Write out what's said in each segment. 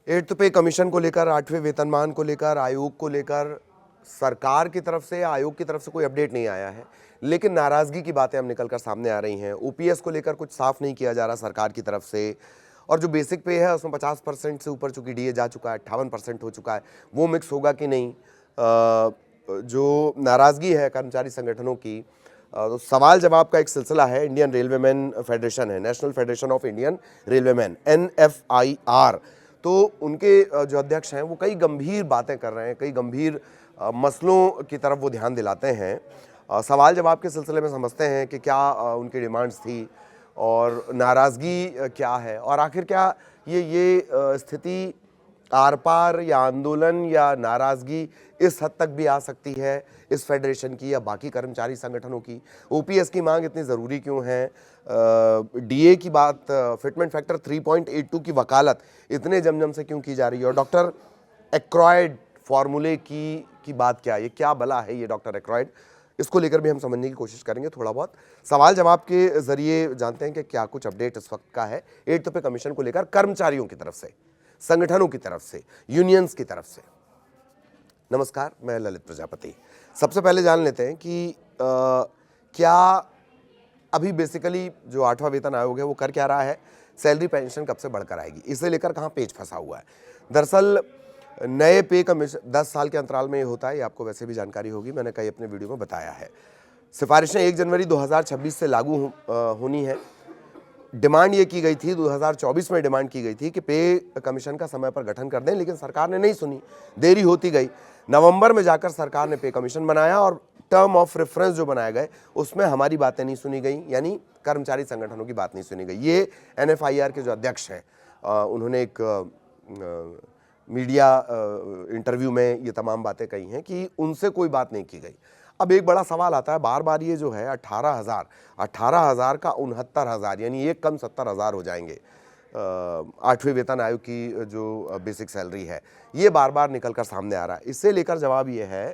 Eighth pay commission को लेकर, 8वें वेतनमान को लेकर, आयोग को लेकर सरकार की तरफ से, आयोग की तरफ से कोई अपडेट नहीं आया है, लेकिन नाराजगी की बातें अब निकलकर सामने आ रही हैं। ओपीएस को लेकर कुछ साफ नहीं किया जा रहा सरकार की तरफ से, और जो बेसिक पे है उसमें 50% से ऊपर चूंकि डीए जा चुका है, 58% हो चुका है, वो मिक्स होगा कि नहीं। जो नाराजगी है कर्मचारी संगठनों की, तो सवाल जवाब का एक सिलसिला है। इंडियन रेलवेमैन फेडरेशन है, national federation of Indian railwaymen, NFIR, तो उनके जो अध्यक्ष हैं वो कई गंभीर बातें कर रहे हैं, कई गंभीर मसलों की तरफ वो ध्यान दिलाते हैं। सवाल जवाब के सिलसिले में समझते हैं कि क्या उनकी डिमांड्स थी और नाराज़गी क्या है, और आखिर क्या ये स्थिति आर पार या आंदोलन या नाराज़गी इस हद तक भी आ सकती है इस फेडरेशन की या बाकी कर्मचारी संगठनों की। ओपीएस की मांग इतनी ज़रूरी क्यों है, डीए की बात, फिटमेंट फैक्टर 3.82 की वकालत इतने जमजम से क्यों की जा रही है, और डॉक्टर एक्रॉयड फॉर्मूले की बात क्या है, ये क्या भला है ये डॉक्टर एक्रॉयड, इसको लेकर भी हम समझने की कोशिश करेंगे। थोड़ा बहुत सवाल जवाब के जरिए जानते हैं कि क्या कुछ अपडेट इस वक्त का है एट्थ पे कमीशन को लेकर कर्मचारियों की तरफ से, संगठनों की तरफ से, यूनियंस की तरफ से। नमस्कार, मैं ललित प्रजापति। सबसे पहले जान लेते हैं कि क्या अभी बेसिकली जो 8वां वेतन आयोग है वो कर क्या रहा है, सैलरी पेंशन कब से बढ़कर आएगी, इसे लेकर कहाँ पेच फंसा हुआ है। दरअसल नए पे कमीशन 10 साल के अंतराल में ये होता है, ये आपको वैसे भी जानकारी होगी, मैंने कई अपने वीडियो में बताया है। सिफारिशें 1 जनवरी 2026 से लागू होनी है। डिमांड ये की गई थी, 2024 में डिमांड की गई थी कि पे कमीशन का समय पर गठन कर दें, लेकिन सरकार ने नहीं सुनी, देरी होती गई। नवंबर में जाकर सरकार ने पे कमीशन बनाया और टर्म ऑफ रेफरेंस जो बनाए गए उसमें हमारी बातें नहीं सुनी गई, यानी कर्मचारी संगठनों की बात नहीं सुनी गई। ये NFIR के जो अध्यक्ष हैं उन्होंने एक मीडिया इंटरव्यू में ये तमाम बातें कही हैं कि उनसे कोई बात नहीं की गई। अब एक बड़ा सवाल आता है, बार बार ये जो है 18,000 का 69,000, यानी एक कम 70,000 हो जाएंगे 8वें वेतन आयोग की जो बेसिक सैलरी है, ये बार बार निकल कर सामने आ रहा है। इससे लेकर जवाब ये है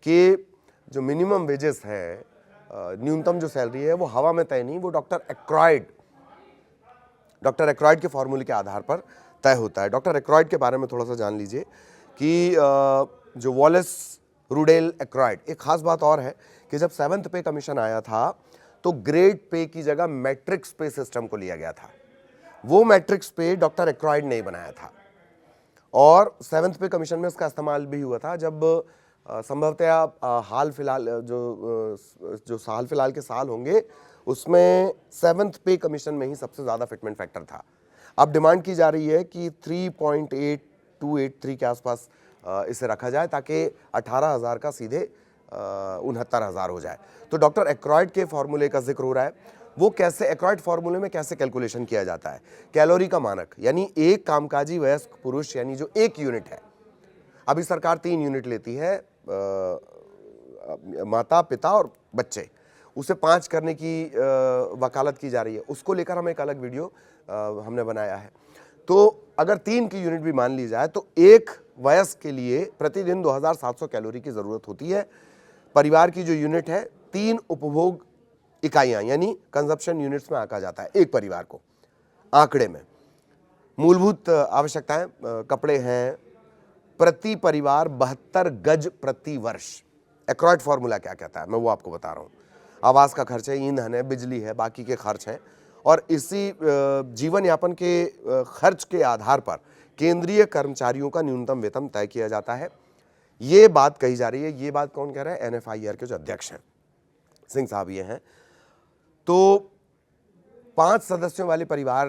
कि जो मिनिमम वेजेस है, न्यूनतम जो सैलरी है वो हवा में तय नहीं, वो डॉक्टर एक्रॉयड के फॉर्मूले के आधार पर तय होता है। डॉक्टर एक्रॉयड के बारे में थोड़ा सा जान लीजिए कि जो वॉलेस रुडेल एक्रॉयड, एक खास बात और है कि जब 7th पे कमीशन आया था तो ग्रेड पे की जगह मैट्रिक्स पे सिस्टम को लिया गया था। वो मैट्रिक्स पे डॉक्टर एक्रॉयड ने बनाया था, और 7th पे कमीशन में इसका इस्तेमाल भी हुआ था जब संभवतः हाल फिलहाल जो हाल फिलहाल के साल होंगे उसमें 7th पे कमीशन में ही सबसे ज़्यादा फिटमेंट फैक्टर था। अब डिमांड की जा रही है कि 3.8283 के आसपास इसे रखा जाए ताकि 18,000 का सीधे 69,000 हो जाए। तो डॉक्टर एक्रॉयड के फॉर्मूले का जिक्र हो रहा है। वो कैसे, एक्रॉयड फॉर्मूले में कैसे कैलकुलेशन किया जाता है, कैलोरी का मानक, यानी एक कामकाजी वयस्क पुरुष, यानी जो एक यूनिट है, अभी सरकार 3 यूनिट लेती है, माता पिता और बच्चे, उसे 5 करने की वकालत की जा रही है। उसको लेकर हम एक अलग वीडियो हमने बनाया है। तो अगर 3 की यूनिट भी मान ली जाए तो एक वयस्क के लिए प्रतिदिन 2700 कैलोरी की ज़रूरत होती है। परिवार की जो यूनिट है 3 उपभोग इकाइयाँ, यानी कंजप्शन यूनिट्स में आंका जाता है एक परिवार को आंकड़े में। मूलभूत आवश्यकताएं, कपड़े हैं, प्रति परिवार 72 गज प्रति वर्ष। एक्रॉयड फॉर्मूला क्या कहता है मैं वो आपको बता रहा हूँ। आवास का खर्च है, ईंधन है, बिजली है, बाकी के खर्च हैं, और इसी जीवन यापन के खर्च के आधार पर केंद्रीय कर्मचारियों का न्यूनतम वेतन तय किया जाता है। ये बात कही जा रही है। ये बात कौन कह रहा है? NFIR के जो अध्यक्ष हैं, सिंह साहब ये हैं। तो 5 सदस्यों वाले परिवार,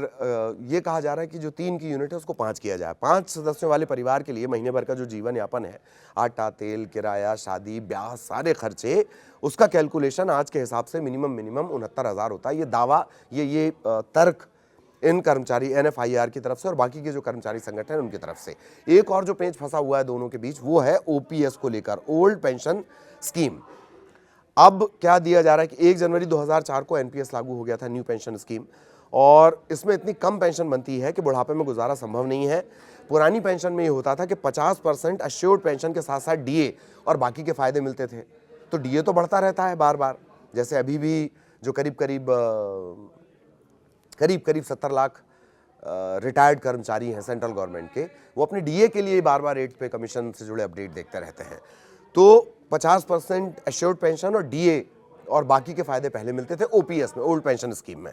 ये कहा जा रहा है कि जो 3 की यूनिट है उसको 5 किया जाए। 5 सदस्यों वाले परिवार के लिए महीने भर का जो जीवन यापन है, आटा, तेल, किराया, शादी ब्याह, सारे खर्चे, उसका कैलकुलेशन आज के हिसाब से मिनिमम 69,000 होता है। ये दावा, ये तर्क इन कर्मचारी NFIR की तरफ से और बाकी के जो कर्मचारी संगठन हैं उनकी तरफ से। एक और जो पेंच फंसा हुआ है दोनों के बीच वो है OPS को लेकर, ओल्ड पेंशन स्कीम। अब क्या दिया जा रहा है कि 1 जनवरी 2004 को NPS लागू हो गया था, न्यू पेंशन स्कीम, और इसमें इतनी कम पेंशन बनती है कि बुढ़ापे में गुजारा संभव नहीं है। पुरानी पेंशन में ये होता था कि 50% अश्योर्ड पेंशन के साथ साथ DA और बाकी के फायदे मिलते थे। तो DA तो बढ़ता रहता है बार बार, जैसे अभी भी जो करीब करीब 70 लाख रिटायर्ड कर्मचारी हैं सेंट्रल गवर्नमेंट के, वो अपने डीए के लिए बार बार रेट पे कमीशन से जुड़े अपडेट देखते रहते हैं। तो 50% एश्योर्ड पेंशन और डीए और बाकी के फायदे पहले मिलते थे ओपीएस में, ओल्ड पेंशन स्कीम में।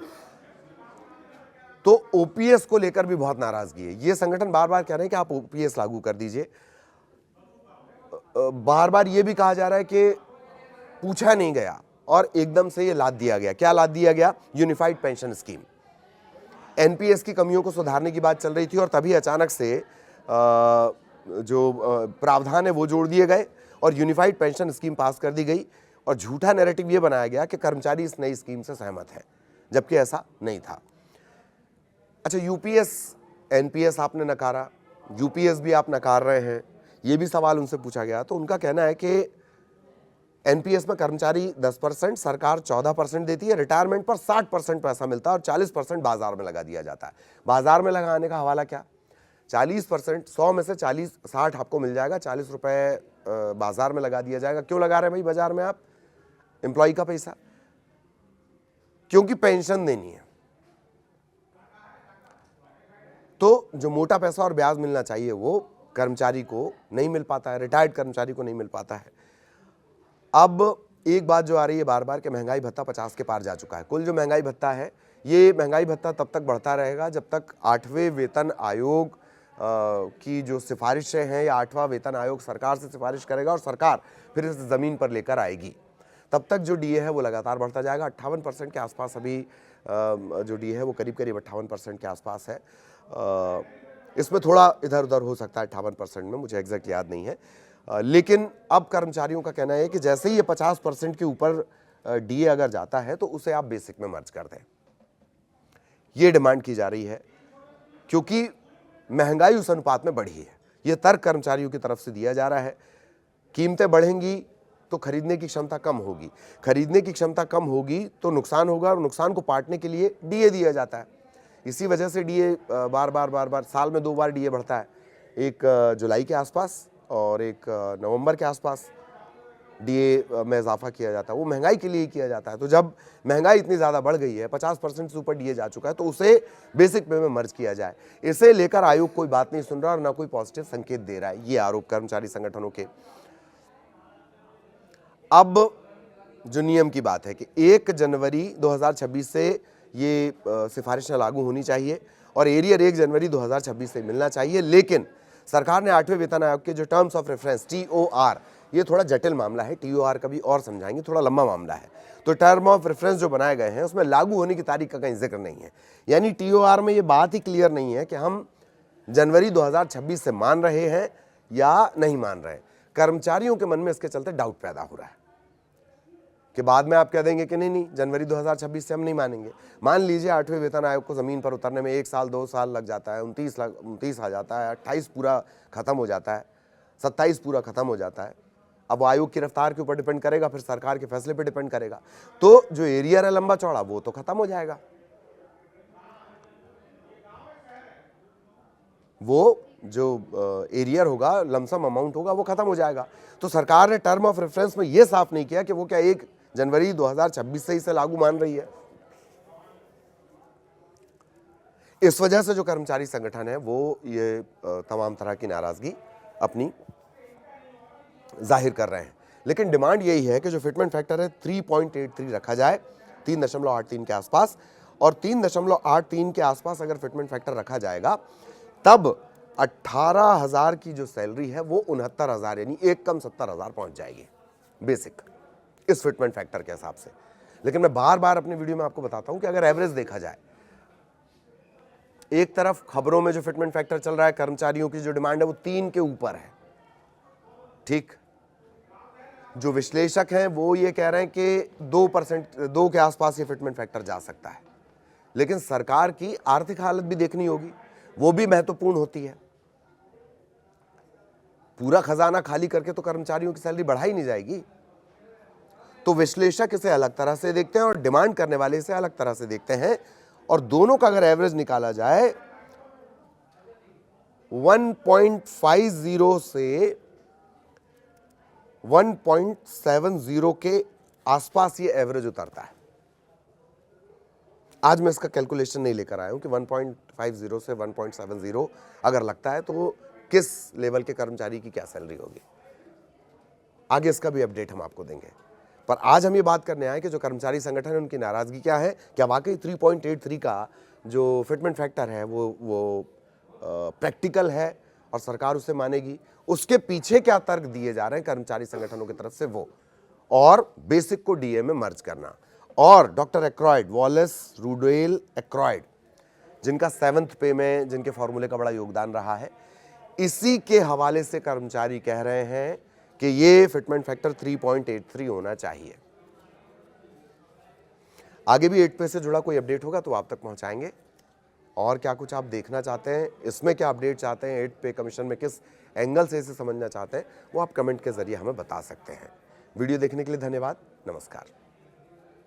तो ओपीएस को लेकर भी बहुत नाराजगी है। ये संगठन बार बार कह रहे हैं कि आप ओपीएस लागू कर दीजिए। बार बार ये भी कहा जा रहा है कि पूछा नहीं गया और एकदम से ये लाद दिया गया। क्या लाद दिया गया? Unified pension scheme. एनपीएस की कमियों को सुधारने की बात चल रही थी और तभी अचानक से जो प्रावधान है वो जोड़ दिए गए और यूनिफाइड पेंशन स्कीम पास कर दी गई और झूठा नैरेटिव ये बनाया गया कि कर्मचारी इस नई स्कीम से सहमत है, जबकि ऐसा नहीं था। अच्छा, यूपीएस, एनपीएस आपने नकारा, यूपीएस भी आप नकार रहे हैं, ये भी सवाल उनसे पूछा गया। तो उनका कहना है कि एनपीएस में कर्मचारी 10%, सरकार 14% देती है, रिटायरमेंट पर 60% पैसा मिलता है और 40% बाजार में लगा दिया जाता है। बाजार में लगाने का हवाला क्या? 40%, 100 में से 60 आपको मिल जाएगा, 40 रुपए बाजार में लगा दिया जाएगा। क्यों लगा रहे हैं भाई बाजार में आप एम्प्लॉय का पैसा? क्योंकि पेंशन देनी है। तो जो मोटा पैसा और ब्याज मिलना चाहिए वो कर्मचारी को नहीं मिल पाता है, रिटायर्ड कर्मचारी को नहीं मिल पाता है। अब एक बात जो आ रही है बार बार कि महंगाई भत्ता 50 के पार जा चुका है। कुल जो महंगाई भत्ता है, ये महंगाई भत्ता तब तक बढ़ता रहेगा जब तक 8वें वेतन आयोग की जो सिफारिशें हैं या 8वां वेतन आयोग सरकार से सिफारिश करेगा और सरकार फिर इसे ज़मीन पर लेकर आएगी। तब तक जो डीए है वो लगातार बढ़ता जाएगा। 58% के आसपास अभी जो डीए है वो करीब 58% के आसपास है। इसमें थोड़ा इधर उधर हो सकता है 58% में, मुझे एग्जैक्ट याद नहीं है। लेकिन अब कर्मचारियों का कहना है कि जैसे ही ये 50% के ऊपर डीए अगर जाता है तो उसे आप बेसिक में मर्ज कर दें। ये डिमांड की जा रही है क्योंकि महंगाई उस अनुपात में बढ़ी है। ये तर्क कर्मचारियों की तरफ से दिया जा रहा है। कीमतें बढ़ेंगी तो खरीदने की क्षमता कम होगी, खरीदने की क्षमता कम होगी तो नुकसान होगा और नुकसान को पाटने के लिए डीए दिया जाता है। इसी वजह से डीए बार बार साल में 2 बार डीए बढ़ता है, एक जुलाई के आसपास और एक नवंबर के आसपास डीए में इजाफा किया जाता है। वो महंगाई के लिए ही किया जाता है। तो जब महंगाई इतनी ज़्यादा बढ़ गई है, 50% से ऊपर डीए जा चुका है, तो उसे बेसिक पे में मर्ज किया जाए। इसे लेकर आयोग कोई बात नहीं सुन रहा और ना कोई पॉजिटिव संकेत दे रहा है। ये आरोप कर्मचारी संगठनों के। अब जो नियम की बात है कि 1 जनवरी 2026 से ये सिफारिशें लागू होनी चाहिए और एरियर 1 जनवरी 2026 से मिलना चाहिए। लेकिन सरकार ने 8वें वेतन आयोग के जो टर्म्स ऑफ रेफरेंस टीओआर, ये थोड़ा जटिल मामला है, टीओआर का भी और समझाएंगे, थोड़ा लंबा मामला है। तो टर्म ऑफ रेफरेंस जो बनाए गए हैं उसमें लागू होने की तारीख का कहीं जिक्र नहीं है। यानी टीओआर में ये बात ही क्लियर नहीं है कि हम जनवरी 2026 से मान रहे हैं या नहीं मान रहे। कर्मचारियों के मन में इसके चलते डाउट पैदा हो रहा है कि बाद में आप कह देंगे कि नहीं जनवरी 2026 से हम नहीं मानेंगे। मान लीजिए 8वें वेतन आयोग को ज़मीन पर उतरने में 1 साल 2 साल लग जाता है, 29 आ जाता है, 28 पूरा ख़त्म हो जाता है, 27 पूरा ख़त्म हो जाता है। अब आयोग की रफ्तार के ऊपर डिपेंड करेगा, फिर सरकार के फैसले पर डिपेंड करेगा। तो जो एरियर है लंबा चौड़ा वो तो ख़त्म हो जाएगा। वो जो एरियर होगा, लमसम अमाउंट होगा, वो खत्म हो जाएगा। तो सरकार ने टर्म ऑफ रेफरेंस में ये साफ नहीं किया कि वो क्या 1 जनवरी 2026 से इसे लागू मान रही है। इस वजह से जो कर्मचारी संगठन है वो ये तमाम तरह की नाराजगी अपनी जाहिर कर रहे हैं। लेकिन डिमांड यही है कि जो फिटमेंट फैक्टर है 3.83 रखा जाए, 3.83 के आसपास, और 3.83 के आसपास अगर फिटमेंट फैक्टर रखा जाएगा तब 18,000 की जो सैलरी है वो 69,000 यानी एक कम 70,000 पहुंच जाएगी बेसिक, इस फिटमेंट फैक्टर के हिसाब से। लेकिन मैं बार बार अपने वीडियो में आपको बताता हूं कि अगर एवरेज देखा जाए, एक तरफ खबरों में जो फिटमेंट फैक्टर चल रहा है, कर्मचारियों की जो डिमांड है वो 3 के ऊपर है, ठीक। जो विश्लेषक हैं वो ये कह रहे हैं कि 2 के आसपास ये फिटमेंट फैक्टर जा सकता है। लेकिन सरकार की आर्थिक हालत भी देखनी होगी, वो भी महत्वपूर्ण होती है। पूरा खजाना खाली करके तो कर्मचारियों की सैलरी बढ़ाई नहीं जाएगी। तो विश्लेषक इसे अलग तरह से देखते हैं और डिमांड करने वाले इसे अलग तरह से देखते हैं, और दोनों का अगर एवरेज निकाला जाए 1.50 से 1.70 के आसपास ये एवरेज उतरता है। आज मैं इसका कैलकुलेशन नहीं लेकर आया हूं कि 1.50 से 1.70 अगर लगता है तो किस लेवल के कर्मचारी की क्या सैलरी होगी। आगे इसका भी अपडेट हम आपको देंगे। पर आज हम ये बात करने आए कि जो कर्मचारी संगठन है उनकी नाराजगी क्या है, क्या वाकई 3.83 का जो फिटमेंट फैक्टर है वो प्रैक्टिकल है और सरकार उसे मानेगी, उसके पीछे क्या तर्क दिए जा रहे हैं कर्मचारी संगठनों की तरफ से वो, और बेसिक को डीए में मर्ज करना, और डॉक्टर एक्रॉयड, वॉलेस रूडेल एक्रॉयड, जिनका 7th पे में जिनके फॉर्मूले का बड़ा योगदान रहा है, इसी के हवाले से कर्मचारी कह रहे हैं कि ये फिटमेंट फैक्टर 3.83 होना चाहिए। आगे भी 8 पे से जुड़ा कोई अपडेट होगा तो आप तक पहुंचाएंगे। और क्या कुछ आप देखना चाहते हैं, इसमें क्या अपडेट चाहते हैं, 8 पे कमीशन में किस एंगल से इसे समझना चाहते हैं, वो आप कमेंट के जरिए हमें बता सकते हैं। वीडियो देखने के लिए धन्यवाद। नमस्कार।